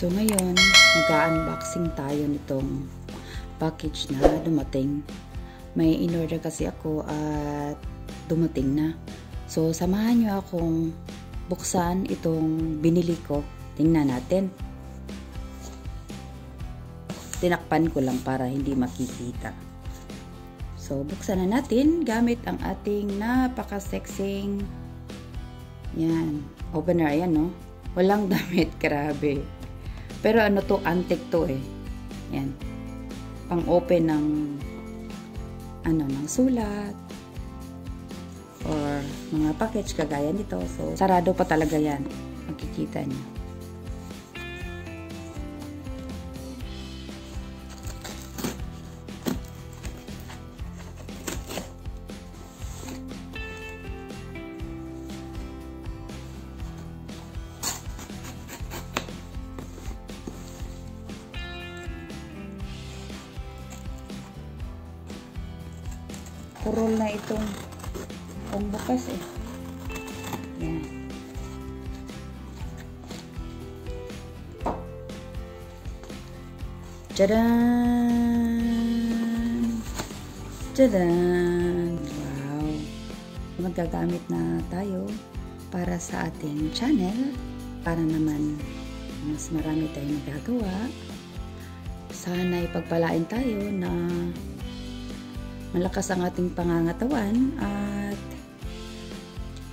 So ngayon, mag-unboxing tayo nitong package na dumating. May in-order kasi ako at dumating na. So samahan nyo akong buksan itong binili ko. Tingnan natin. Tinakpan ko lang para hindi makikita. So buksan na natin gamit ang ating napaka-sexing opener. Ayan, no? Walang damit, grabe. Pero ano to, antique to eh. Yan. Pang open ng ng sulat or mga package kagaya nito. So sarado pa talaga yan. Makikita niyo. Purol na itong pangbukas eh. Yan. Tadaan! Tadaan! Wow! Magagamit na tayo para sa ating channel para naman mas marami tayong magagawa. Sana ipagpalain tayo na malakas ang ating pangangatawan at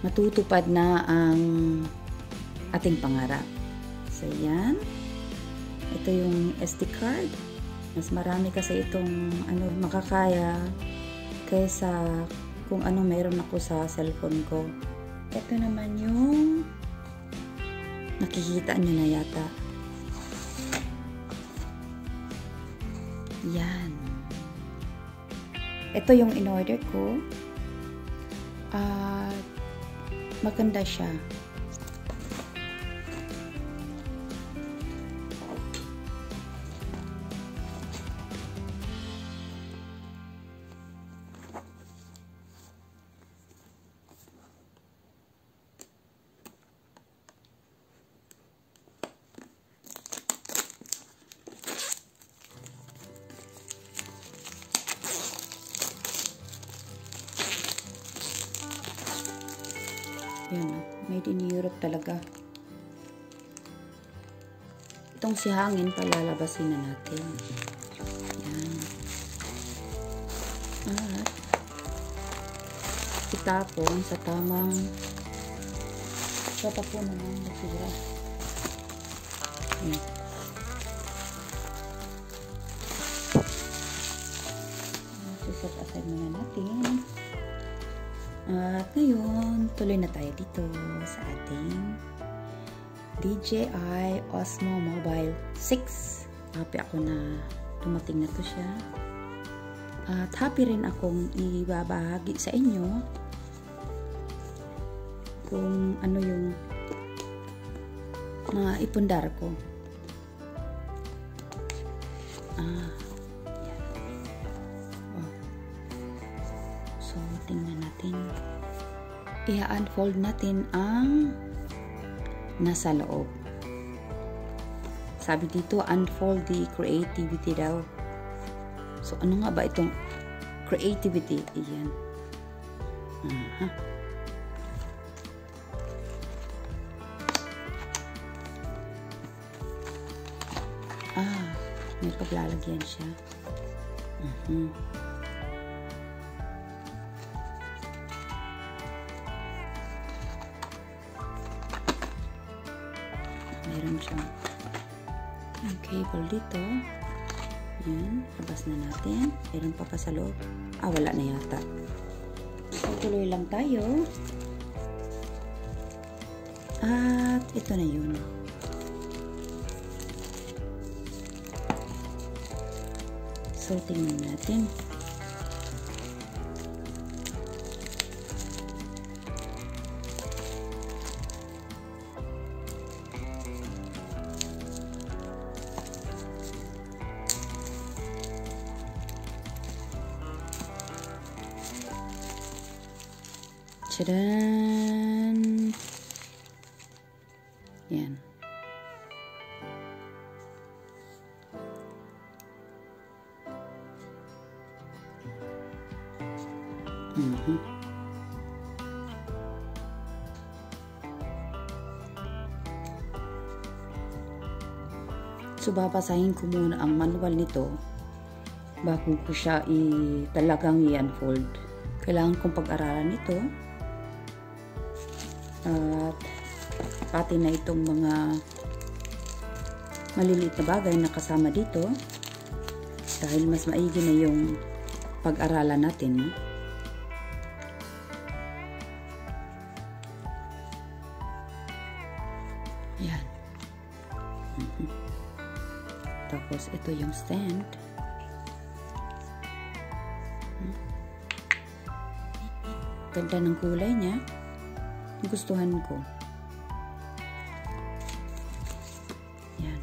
matutupad na ang ating pangarap. So, yan. Ito yung SD card. Mas marami kasi itong makakaya kaysa kung ano meron ako sa cellphone ko. Ito naman yung nakikita nyo na yata. Yan. Ito yung in-order ko. Maganda siya. Yan, made in Europe talaga. Itong si hangin palalabasin na natin. Yan. At itapon sa tamang tatapon naman basura. Yan. Set aside muna natin. At ngayon, tuloy na tayo dito sa ating DJI Osmo Mobile 6. Happy ako na dumating na to siya. At happy rin akong ibabahagi sa inyo kung ano yung mga ipundar ko. So, tingnan natin. I-unfold natin ang nasa loob. Sabi dito, unfold the creativity daw. So, ano nga ba itong creativity? Iyan. May paglalagyan siya. Meron siyang cable dito. Yan, labas na natin. Meron pa sa loob. Wala na yata. So, tuloy lang tayo. At ito na yun. So, tingnan natin. Tadaan! Yan. So, babasahin ko muna ang manual nito bago ko siya talagang i-unfold. Kailangan kong pag-aralan ito. At pati na itong mga maliliit na bagay na kasama dito. Dahil mas maigi na yung pag-aralan natin. Yan. Tapos ito yung stand. Ganda ng kulay niya. Gustuhan ko. Yan.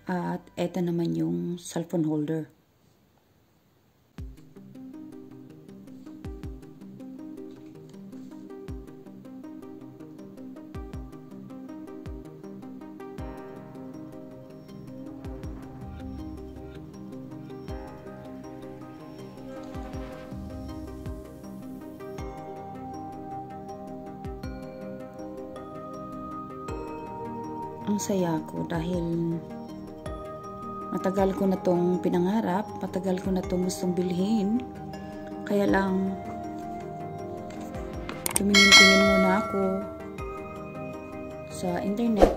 At ito naman yung cellphone holder. Ang saya ko dahil matagal ko na tong pinangarap, matagal ko na tong gustong bilhin. Kaya lang tumingin-tingin muna ako sa internet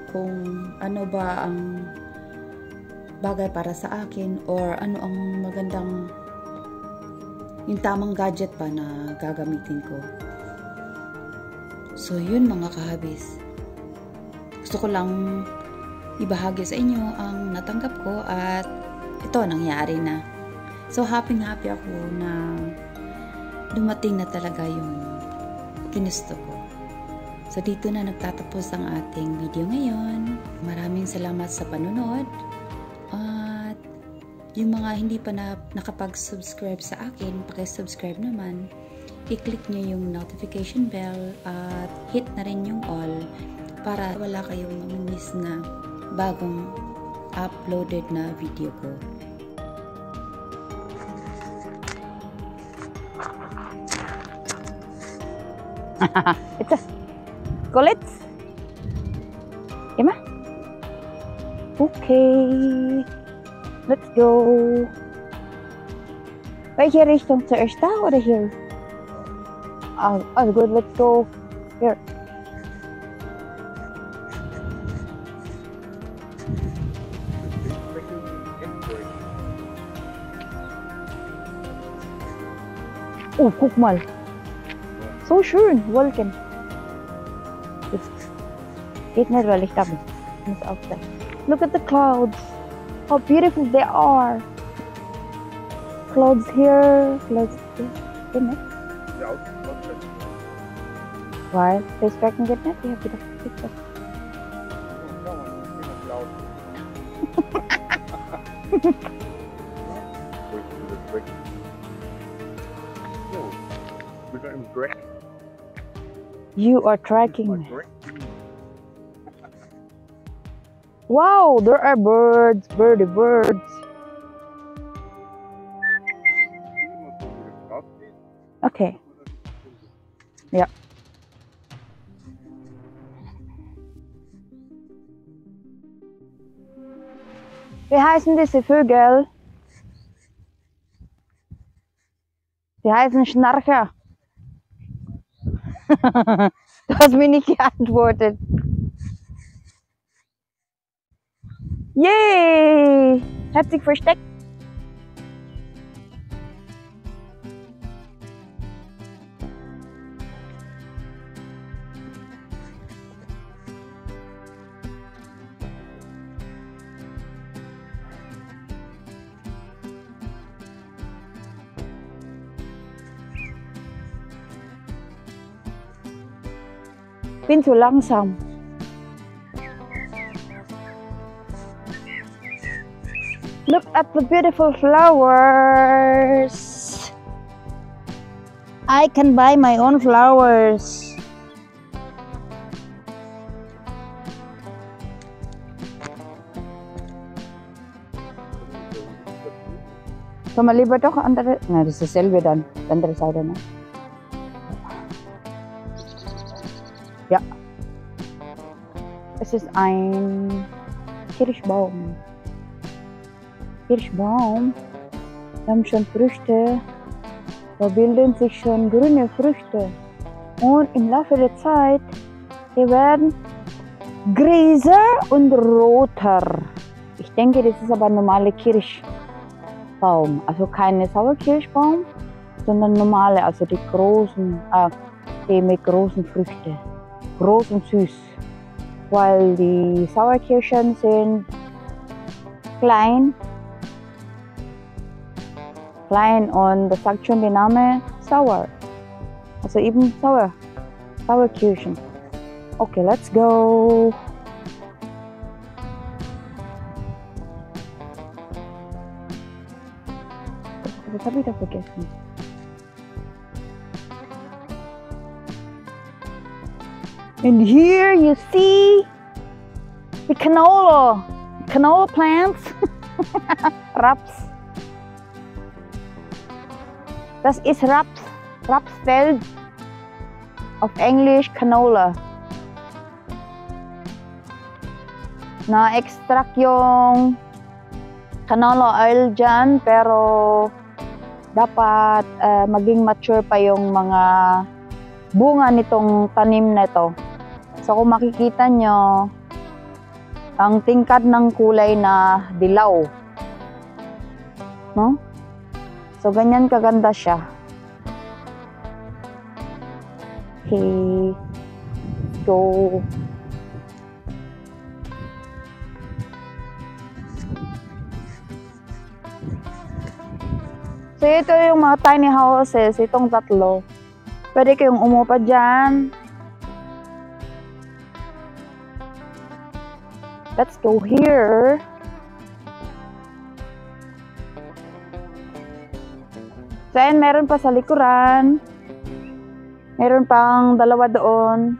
kung ano ba ang bagay para sa akin or ano ang magandang yung tamang gadget pa na gagamitin ko. So yun mga kahabis. Gusto ko lang ibahagi sa inyo ang natanggap ko at ito nangyari na. So happy ako na dumating na talaga yung ginusto ko. So dito na nagtatapos ang ating video ngayon. Maraming salamat sa panonood. At yung mga hindi pa nakapag-subscribe sa akin, paki-subscribe naman. I-click nyo yung notification bell at hit na rin yung all para wala kayong mamimiss na bagong uploaded na video ko. Ito. Kulit? Emma? Okay. Let's go. Welche Richtung zuerst, da oder hier? Also gut, let's go. Here. Oh, guck mal. So schön, Wolken. Das geht nicht, weil ich da bin. Ich muss aufstehen. Look at the clouds. How beautiful they are. Clouds here, clouds there. Good night. Why? This tracking good night? You have to fix it. You are tracking me. Wow, there are birds, birds. Okay. Ja. Wie heißen diese Vögel? Die heißen Schnarcher. Du hast mir nicht geantwortet. Yay! Hat sich versteckt. Bin zu langsam. Look at the beautiful flowers. I can buy my own flowers. So malibat ako andere. Na, das ist dasselbe dann. Die andere Seite, ne? Ja. Es ist ein Kirschbaum. Kirschbaum. Wir haben schon Früchte. Da bilden sich schon grüne Früchte. Und im Laufe der Zeit, die werden größer und roter. Ich denke, das ist aber ein normaler Kirschbaum. Also keine Sauerkirschbaum, sondern normale, also die großen, die mit großen Früchten. Groß und süß. Weil die Sauerkirschen sind klein. Und das sagt schon der Name Sauer. Also eben Sauerkirschen. Okay, let's go. Was habe ich da vergessen? And here you see the canola plants. Raps. Das ist Rapsfeld. Auf Englisch canola. Na-extract yung canola oil dyan, pero dapat maging mature pa yung mga bunga nitong tanim na ito. So kung makikita nyo, ang tingkad ng kulay na dilaw. No? So ganyan kaganda siya. Okay. So ito yung mga tiny houses, itong tatlo. Pwede kayong umupa dyan. Let's go here. So, ayan, meron pa sa likuran. Meron pang dalawa doon.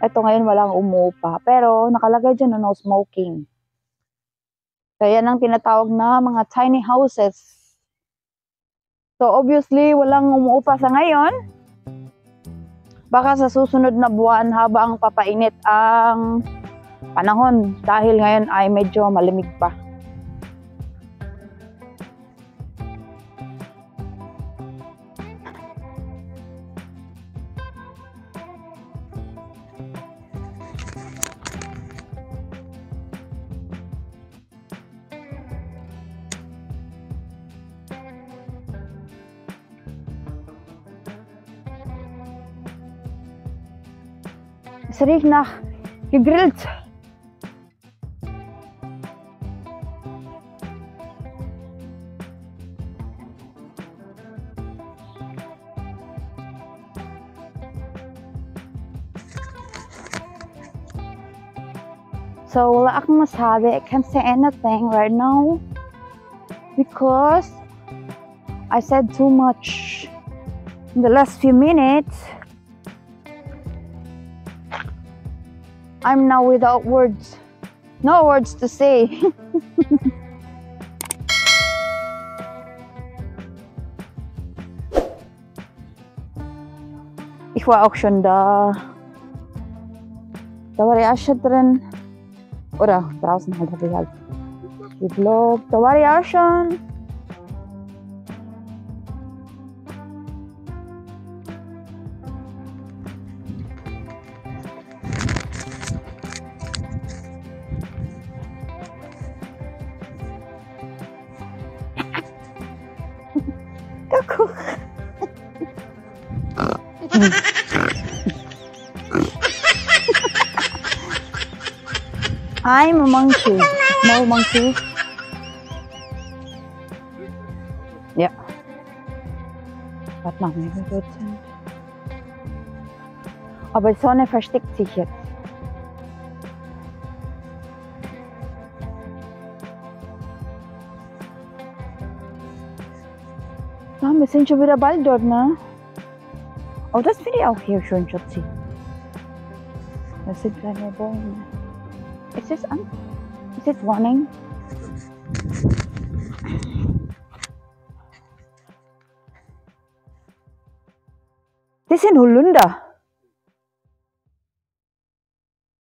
Ito ngayon walang umupa. Pero nakalagay dyan na no smoking. So, yan ang tinatawag na mga tiny houses. So, obviously, walang umuupa sa ngayon. Baka sa susunod na buwan habang papainit ang panahon. Dahil ngayon ay medyo malamig pa. Es riecht nach gegrillt. So wala akong masabi. I can't say anything right now because I said too much in the last few minutes. I'm now without words. No words to say. Ich war auch schon da. Da war ich auch schon drin. Oder draußen halt, habe ich halt gevloggt. Da war ich auch schon. I'm a monkey, small monkey. Ja. Warte noch, wie wir dort sind. Aber die Sonne versteckt sich jetzt. Ja, wir sind schon wieder bald dort, ne? Oh, das finde ich auch hier schön, Schatzi. Das sind kleine Bäume. Ist es an? Ist es running? Das sind Holunder.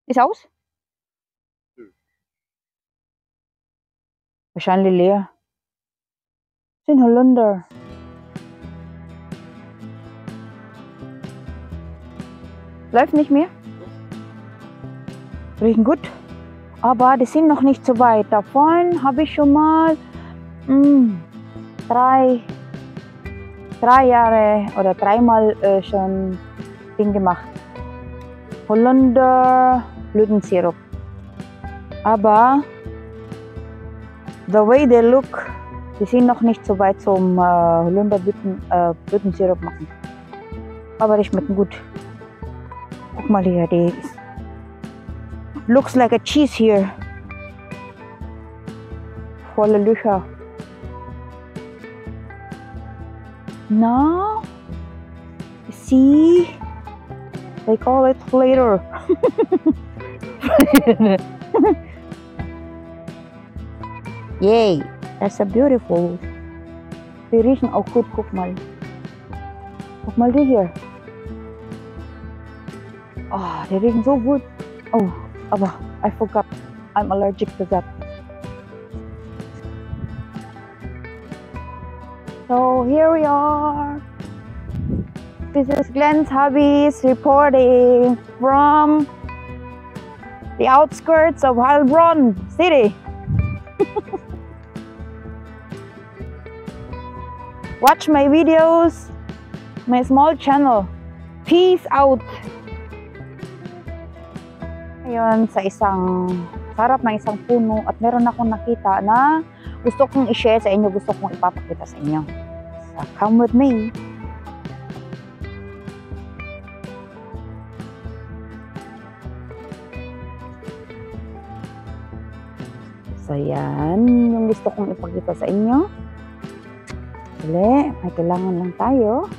Ist aus? Wahrscheinlich leer. Das sind Holunder. Läuft nicht mehr? Riechen gut. Aber die sind noch nicht so weit. Davon habe ich schon mal 3 Jahre oder 3-mal schon Ding gemacht. Holunder Blütensirup. Aber the way they look, die sind noch nicht so weit zum Holunder Blütensirup machen. Aber die schmecken gut. Guck mal hier, die looks like a cheese here. Volle Löcher. Now, see, they call it flavor. Yay, that's a beautiful. Die riechen auch gut, guck mal. Guck mal die hier. Oh, die riechen so gut. Oh, aber I forgot. I'm allergic to that. So here we are. This is Glenn's Hobbies reporting from the outskirts of Heilbronn City. Watch my videos, my small channel. Peace out! Ngayon sa sarap ng isang puno at meron akong nakita na gusto kong i-share sa inyo, gusto kong ipapakita sa inyo. So, come with me. So, yan yung gusto kong ipakita sa inyo. May kailangan lang tayo.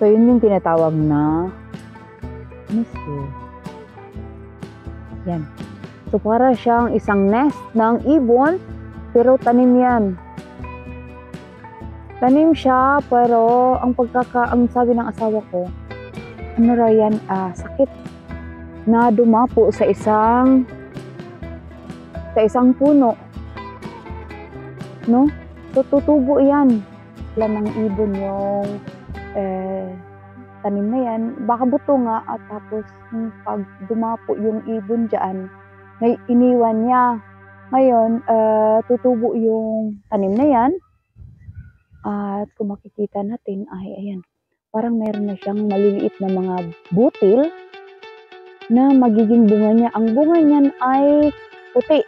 So, yun yung tinatawag na misty. Yan. So, para siyang isang nest ng ibon, pero tanim yan. Tanim siya, pero ang sabi ng asawa ko, ano raw yan, sakit na dumapo sa isang puno. No? So, tutubo yan. Wala ng ibon yung tanim na yan. Baka buto nga at tapos pag dumapo yung ibon dyan, may iniwan niya. Ngayon, tutubo yung tanim na yan. At kung makikita natin, ay ayan, parang meron na siyang maliliit na mga butil na magiging bunga niya. Ang bunga niyan ay puti.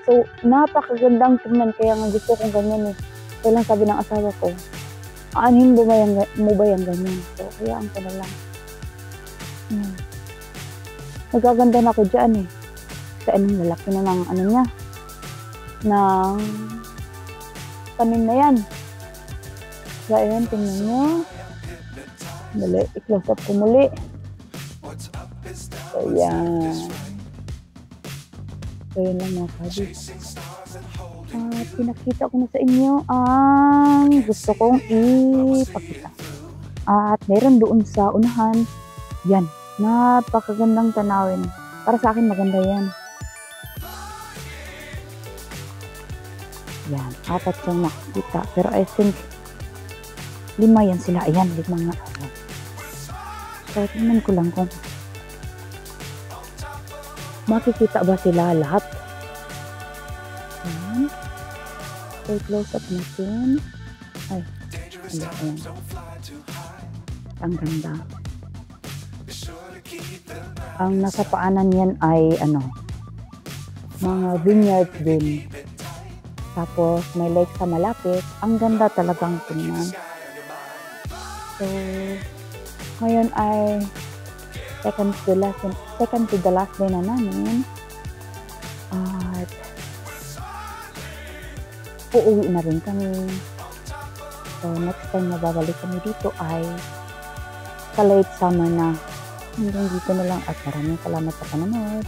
So, napakagandang tingnan, kaya nga gusto kong ganyan eh. Kaya lang sabi ng asawa ko, aanhin mo ba yung ganyan? So, hayaan ko na lang. Nagaganda na ako dyan eh. Sa anong lalaki na ng ano niya, ng tanim na yan. So, ayan, tingnan nyo. Dali, i-close up ko muli. So, ayan. So, yun lang mga kabis. At pinakita ko na sa inyo ang gusto kong ipakita. At meron doon sa unahan, yan, napakagandang tanawin. Para sa akin maganda yan. Yan, 4 yung nakikita. Pero I think 5 yan sila. Ayan, 5 nga. So, tingnan ko lang kung makikita ba sila lahat. Ayan. So, close up natin. Ay, ayan. Ang ganda. Ang nasa paanan yan ay mga vineyards din. Tapos may lake sa malapit. Ang ganda talagang tingnan. So, ngayon ay second to the last day na namin. At uuwi na rin kami. So, next time na babalik kami dito ay sa late summer na. Hanggang dito na lang at maraming salamat sa panonood.